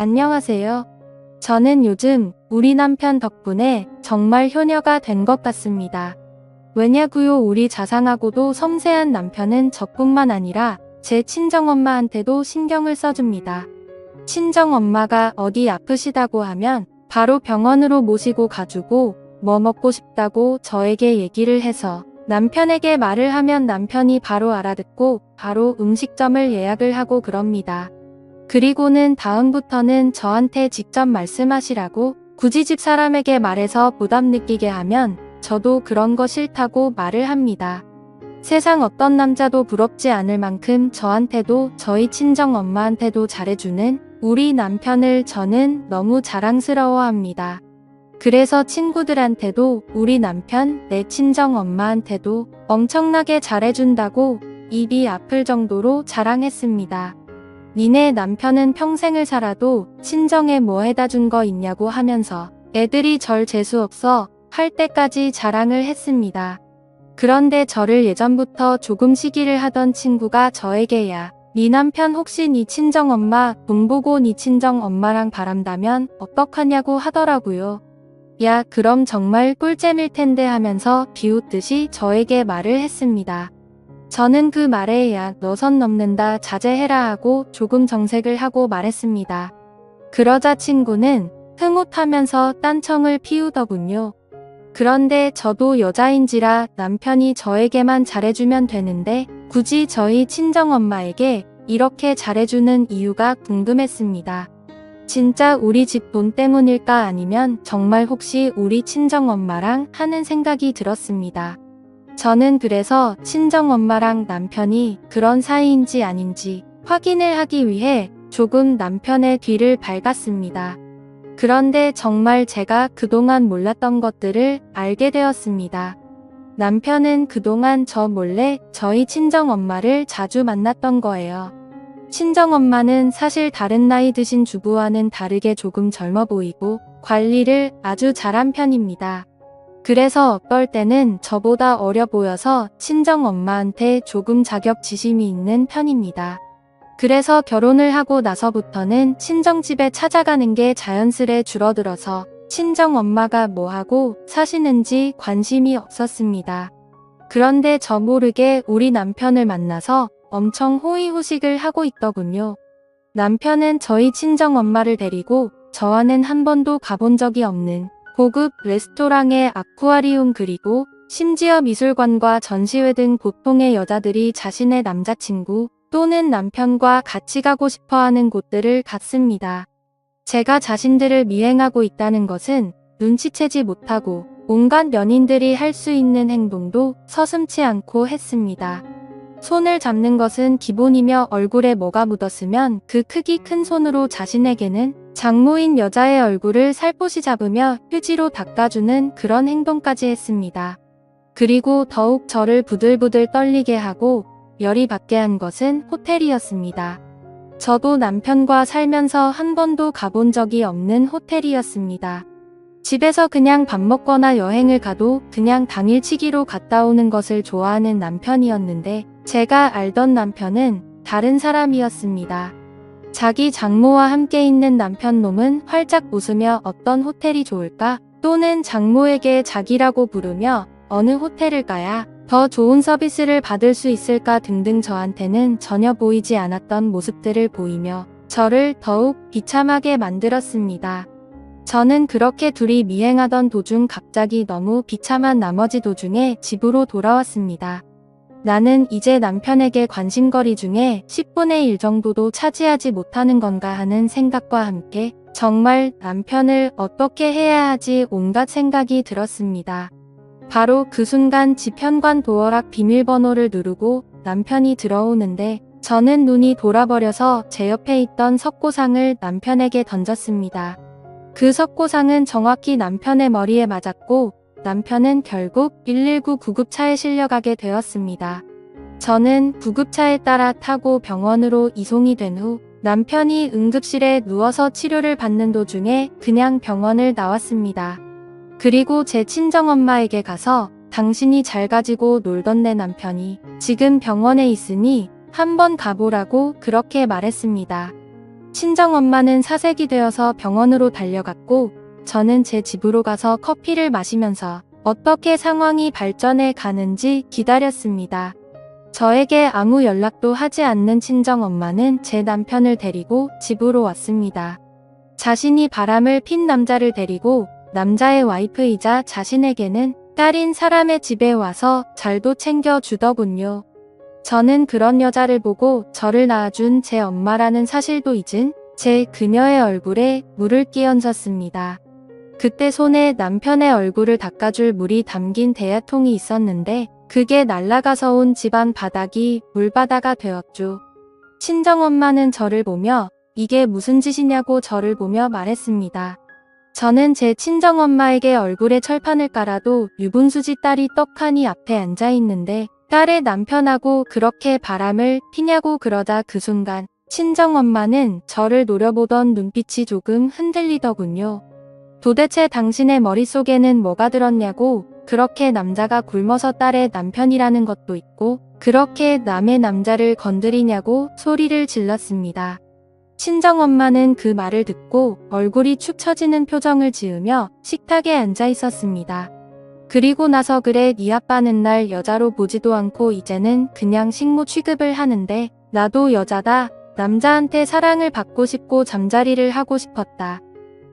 안녕하세요. 저는 요즘 우리 남편 덕분에 정말 효녀가 된 것 같습니다. 왜냐고요? 우리 자상하고도 섬세한 남편은 저뿐만 아니라 제 친정엄마한테도 신경을 써줍니다. 친정엄마가 어디 아프시다고 하면 바로 병원으로 모시고 가주고 뭐 먹고 싶다고 저에게 얘기를 해서 남편에게 말을 하면 남편이 바로 알아듣고 바로 음식점을 예약을 하고 그럽니다. 그리고는 다음부터는 저한테 직접 말씀하시라고 굳이 집 사람에게 말해서 부담 느끼게 하면 저도 그런 거 싫다고 말을 합니다. 세상 어떤 남자도 부럽지 않을 만큼 저한테도 저희 친정 엄마한테도 잘해주는 우리 남편을 저는 너무 자랑스러워합니다. 그래서 친구들한테도 우리 남편, 내 친정 엄마한테도 엄청나게 잘해준다고 입이 아플 정도로 자랑했습니다. 니네 남편은 평생을 살아도 친정에 뭐 해다 준 거 있냐고 하면서 애들이 절 재수없어 할 때까지 자랑을 했습니다. 그런데 저를 예전부터 조금 시기를 하던 친구가 저에게 야, 니 남편 혹시 니 친정엄마 돈 보고 니 친정엄마랑 바람다면 어떡하냐고 하더라고요. 야, 그럼 정말 꿀잼일 텐데 하면서 비웃듯이 저에게 말을 했습니다. 저는 그 말에 야, 너 선 넘는다 자제해라 하고 조금 정색을 하고 말했습니다. 그러자 친구는 흐뭇하면서 딴청을 피우더군요. 그런데 저도 여자인지라 남편이 저에게만 잘해주면 되는데 굳이 저희 친정엄마에게 이렇게 잘해주는 이유가 궁금했습니다. 진짜 우리 집 돈 때문일까 아니면 정말 혹시 우리 친정엄마랑 하는 생각이 들었습니다. 저는 그래서 친정엄마랑 남편이 그런 사이인지 아닌지 확인을 하기 위해 조금 남편의 뒤를 밝았습니다. 그런데 정말 제가 그동안 몰랐던 것들을 알게 되었습니다. 남편은 그동안 저 몰래 저희 친정엄마를 자주 만났던 거예요. 친정엄마는 사실 다른 나이 드신 주부와는 다르게 조금 젊어 보이고 관리를 아주 잘한 편입니다. 그래서 어떨 때는 저보다 어려 보여서 친정엄마한테 조금 자격지심이 있는 편입니다. 그래서 결혼을 하고 나서부터는 친정집에 찾아가는 게 자연스레 줄어들어서 친정엄마가 뭐하고 사시는지 관심이 없었습니다. 그런데 저 모르게 우리 남편을 만나서 엄청 호의호식을 하고 있더군요. 남편은 저희 친정엄마를 데리고 저와는 한 번도 가본 적이 없는 고급 레스토랑의 아쿠아리움 그리고 심지어 미술관과 전시회 등 보통의 여자들이 자신의 남자친구 또는 남편과 같이 가고 싶어하는 곳들을 갔습니다. 제가 자신들을 미행하고 있다는 것은 눈치채지 못하고 온갖 연인들이 할 수 있는 행동도 서슴지 않고 했습니다. 손을 잡는 것은 기본이며 얼굴에 뭐가 묻었으면 그 크기 큰 손으로 자신에게는 장모인 여자의 얼굴을 살포시 잡으며 휴지로 닦아주는 그런 행동까지 했습니다. 그리고 더욱 저를 부들부들 떨리게 하고 열이 받게 한 것은 호텔이었습니다. 저도 남편과 살면서 한 번도 가본 적이 없는 호텔이었습니다. 집에서 그냥 밥 먹거나 여행을 가도 그냥 당일치기로 갔다 오는 것을 좋아하는 남편이었는데 제가 알던 남편은 다른 사람이었습니다. 자기 장모와 함께 있는 남편 놈은 활짝 웃으며 어떤 호텔이 좋을까? 또는 장모에게 자기라고 부르며 어느 호텔을 가야 더 좋은 서비스를 받을 수 있을까 등등 저한테는 전혀 보이지 않았던 모습들을 보이며 저를 더욱 비참하게 만들었습니다. 저는 그렇게 둘이 미행하던 도중 갑자기 너무 비참한 나머지 도중에 집으로 돌아왔습니다. 나는 이제 남편에게 관심거리 중에 10분의 1 정도도 차지하지 못하는 건가 하는 생각과 함께 정말 남편을 어떻게 해야 하지 온갖 생각이 들었습니다. 바로 그 순간 집 현관 도어락 비밀번호를 누르고 남편이 들어오는데 저는 눈이 돌아버려서 제 옆에 있던 석고상을 남편에게 던졌습니다. 그 석고상은 정확히 남편의 머리에 맞았고 남편은 결국 119 구급차에 실려가게 되었습니다. 저는 구급차에 따라 타고 병원으로 이송이 된 후 남편이 응급실에 누워서 치료를 받는 도중에 그냥 병원을 나왔습니다. 그리고 제 친정엄마에게 가서 당신이 잘 가지고 놀던 내 남편이 지금 병원에 있으니 한번 가보라고 그렇게 말했습니다. 친정엄마는 사색이 되어서 병원으로 달려갔고 저는 제 집으로 가서 커피를 마시면서 어떻게 상황이 발전해 가는지 기다렸습니다. 저에게 아무 연락도 하지 않는 친정엄마는 제 남편을 데리고 집으로 왔습니다. 자신이 바람을 핀 남자를 데리고 남자의 와이프이자 자신에게는 딸인 사람의 집에 와서 잘도 챙겨주더군요. 저는 그런 여자를 보고 저를 낳아준 제 엄마라는 사실도 잊은 제 그녀의 얼굴에 물을 끼얹었습니다. 그때 손에 남편의 얼굴을 닦아줄 물이 담긴 대야통이 있었는데 그게 날아가서 온 집안 바닥이 물바다가 되었죠. 친정엄마는 저를 보며 이게 무슨 짓이냐고 저를 보며 말했습니다. 저는 제 친정엄마에게 얼굴에 철판을 깔아도 유분수지 딸이 떡하니 앞에 앉아있는데 딸의 남편하고 그렇게 바람을 피냐고 그러자 그 순간 친정엄마는 저를 노려보던 눈빛이 조금 흔들리더군요. 도대체 당신의 머릿속에는 뭐가 들었냐고, 그렇게 남자가 굶어서 딸의 남편이라는 것도 있고 그렇게 남의 남자를 건드리냐고 소리를 질렀습니다. 친정엄마는 그 말을 듣고 얼굴이 축 처지는 표정을 지으며 식탁에 앉아 있었습니다. 그리고 나서 그래 네 아빠는 날 여자로 보지도 않고 이제는 그냥 식모 취급을 하는데 나도 여자다. 남자한테 사랑을 받고 싶고 잠자리를 하고 싶었다.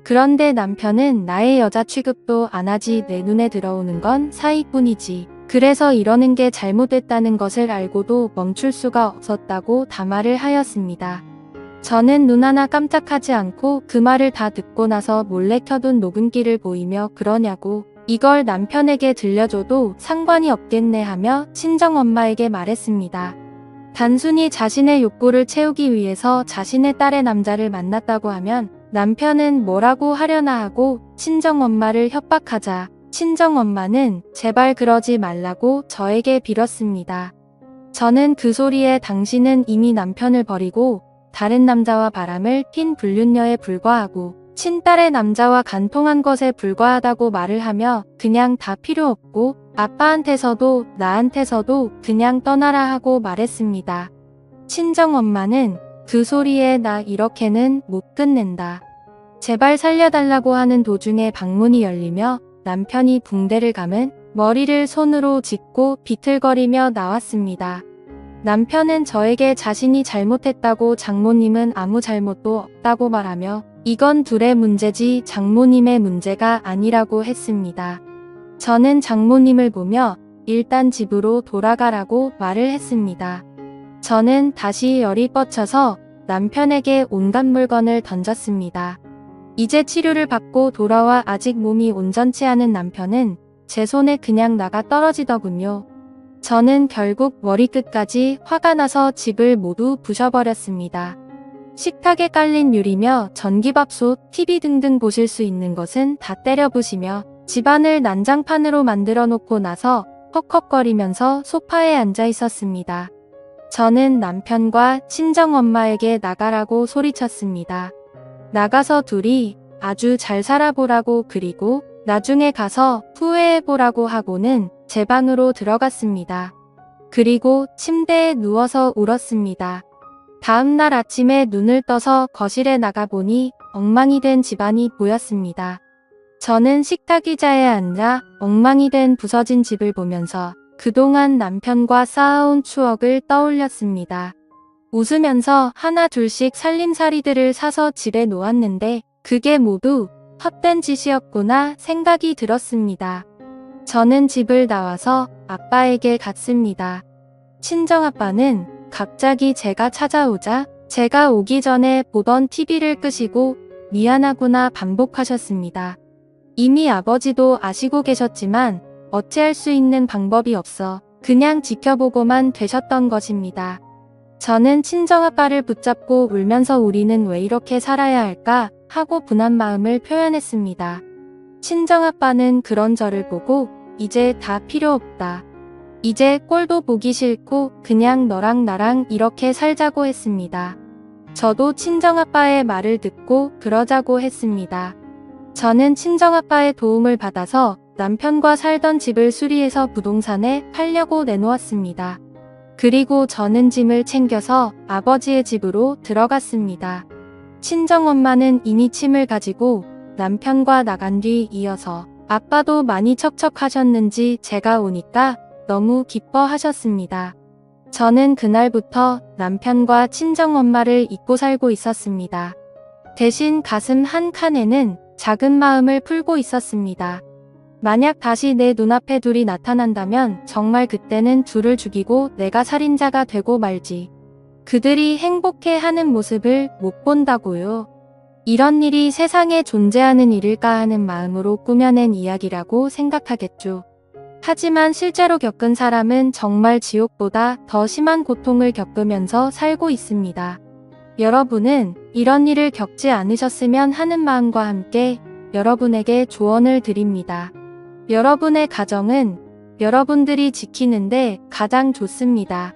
그런데 남편은 나의 여자 취급도 안 하지. 내 눈에 들어오는 건 사이뿐이지. 그래서 이러는 게 잘못됐다는 것을 알고도 멈출 수가 없었다고 담화를 하였습니다. 저는 눈 하나 깜짝하지 않고 그 말을 다 듣고 나서 몰래 켜둔 녹음기를 보이며 그러냐고, 이걸 남편에게 들려줘도 상관이 없겠네 하며 친정엄마에게 말했습니다. 단순히 자신의 욕구를 채우기 위해서 자신의 딸의 남자를 만났다고 하면 남편은 뭐라고 하려나 하고 친정엄마를 협박하자 친정엄마는 제발 그러지 말라고 저에게 빌었습니다. 저는 그 소리에 당신은 이미 남편을 버리고 다른 남자와 바람을 핀 불륜녀에 불과하고 친딸의 남자와 간통한 것에 불과하다고 말을 하며 그냥 다 필요 없고 아빠한테서도 나한테서도 그냥 떠나라 하고 말했습니다. 친정엄마는 그 소리에 나 이렇게는 못 끝낸다. 제발 살려달라고 하는 도중에 방문이 열리며 남편이 붕대를 감은 머리를 손으로 짚고 비틀거리며 나왔습니다. 남편은 저에게 자신이 잘못했다고 장모님은 아무 잘못도 없다고 말하며 이건 둘의 문제지 장모님의 문제가 아니라고 했습니다. 저는 장모님을 보며 일단 집으로 돌아가라고 말을 했습니다. 저는 다시 열이 뻗쳐서 남편에게 온갖 물건을 던졌습니다. 이제 치료를 받고 돌아와 아직 몸이 온전치 않은 남편은 제 손에 그냥 나가 떨어지더군요. 저는 결국 머리끝까지 화가 나서 집을 모두 부셔버렸습니다. 식탁에 깔린 유리며 전기밥솥, TV 등등 보실 수 있는 것은 다 때려 부시며 집안을 난장판으로 만들어 놓고 나서 헉헉거리면서 소파에 앉아 있었습니다. 저는 남편과 친정엄마에게 나가라고 소리쳤습니다. 나가서 둘이 아주 잘 살아보라고 그리고 나중에 가서 후회해보라고 하고는 제 방으로 들어갔습니다. 그리고 침대에 누워서 울었습니다. 다음날 아침에 눈을 떠서 거실에 나가보니 엉망이 된 집안이 보였습니다. 저는 식탁 의자에 앉아 엉망이 된 부서진 집을 보면서 그동안 남편과 쌓아온 추억을 떠올렸습니다. 웃으면서 하나 둘씩 살림살이들을 사서 집에 놓았는데 그게 모두 헛된 짓이었구나 생각이 들었습니다. 저는 집을 나와서 아빠에게 갔습니다. 친정아빠는 갑자기 제가 찾아오자 제가 오기 전에 보던 TV를 끄시고 미안하구나 반복하셨습니다. 이미 아버지도 아시고 계셨지만 어찌할 수 있는 방법이 없어 그냥 지켜보고만 되셨던 것입니다. 저는 친정아빠를 붙잡고 울면서 우리는 왜 이렇게 살아야 할까 하고 분한 마음을 표현했습니다. 친정아빠는 그런 저를 보고 이제 다 필요 없다. 이제 꼴도 보기 싫고 그냥 너랑 나랑 이렇게 살자고 했습니다. 저도 친정아빠의 말을 듣고 그러자고 했습니다. 저는 친정아빠의 도움을 받아서 남편과 살던 집을 수리해서 부동산에 팔려고 내놓았습니다. 그리고 저는 짐을 챙겨서 아버지의 집으로 들어갔습니다. 친정엄마는 이미 침을 가지고 남편과 나간 뒤 이어서 아빠도 많이 척척하셨는지 제가 오니까 너무 기뻐하셨습니다. 저는 그날부터 남편과 친정엄마를 잊고 살고 있었습니다. 대신 가슴 한 칸에는 작은 마음을 풀고 있었습니다. 만약 다시 내 눈앞에 둘이 나타난다면 정말 그때는 둘을 죽이고 내가 살인자가 되고 말지. 그들이 행복해하는 모습을 못 본다고요. 이런 일이 세상에 존재하는 일일까 하는 마음으로 꾸며낸 이야기라고 생각하겠죠. 하지만 실제로 겪은 사람은 정말 지옥보다 더 심한 고통을 겪으면서 살고 있습니다. 여러분은 이런 일을 겪지 않으셨으면 하는 마음과 함께 여러분에게 조언을 드립니다. 여러분의 가정은 여러분들이 지키는데 가장 좋습니다.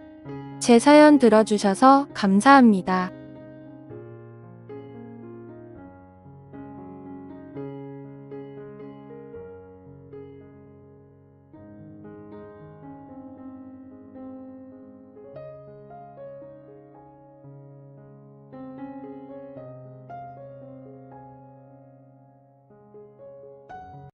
제 사연 들어주셔서 감사합니다.